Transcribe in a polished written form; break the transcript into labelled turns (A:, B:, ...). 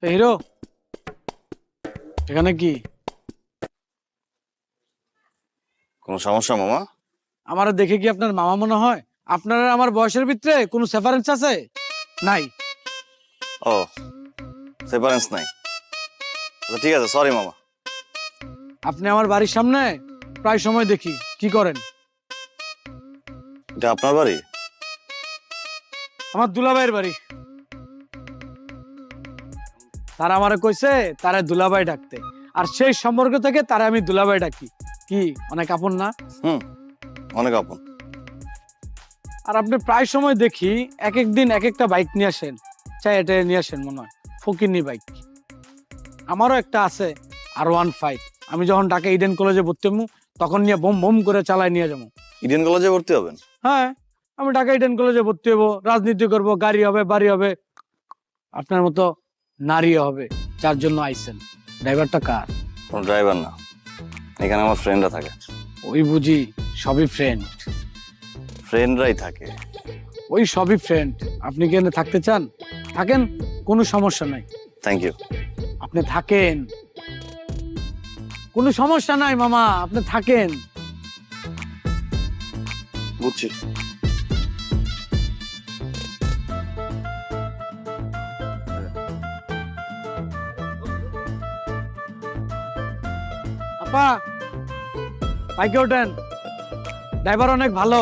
A: Hero, এখানে কি?
B: কোনো সমস্যা মামা?
A: আমার দেখে কি আপনার মামা মনে হয়? আপনার আর আমার বয়সের ভিতরে কোনো সেফারেন্স আছে? নাই।
B: ও, সেপারেন্স নাই। আচ্ছা ঠিক আছে, সরি মামা।
A: আপনি আমার বাড়ির সামনে প্রায় সময় দেখি, কি করেন?
B: এটা আপনার বাড়ি?
A: আমার দুলাভাইয়ের বাড়ি। তারা আমারে কইছে তারা দুলাভাই ডাকতে, আর সেই সম্পর্ক থেকে তারা আমি দুলাভাই ডাকি। কি অনেক আপন না?
B: হুম, অনেক আপন।
A: আর আপনি প্রায় সময় দেখি এক এক দিন এক একটা বাইক নিয়ে আসেন, চাই এটা নিয়ে আসেন মনে হয় ফকিরনি বাইক। আমারও একটা আছে R15। আমি যখন ঢাকা ইডেন কলেজে ভর্তি হবো তখন নিয়ে বোম বোম করে চালায় নিয়ে যাবো।
B: ইডেন কলেজে ভর্তি হবেন?
A: হ্যাঁ, আমি ঢাকা ইডেন কলেজে ভর্তি হবো, রাজনীতি করব, গাড়ি হবে, বাড়ি হবে, আপনার মতো নারীও হবে। যার জন্য আইসেন। ড্রাইভারটা কার?
B: কোনো ড্রাইভার না, এখানে আমার ফ্রেন্ডরা থাকে।
A: ওই বুঝি, সবই ফ্রেন্ড।
B: ফ্রেন্ডরাই থাকে।
A: ওই সবই ফ্রেন্ড। আপনি কি এখানে থাকতে চান? থাকেন, কোনো সমস্যা নাই।
B: Thank you.
A: আপনি থাকেন, কোনো সমস্যা নাই মামা, আপনি থাকেন।
B: বুঝছি।
A: আপা, বাইকে ওঠেন, ড্রাইভার অনেক ভালো।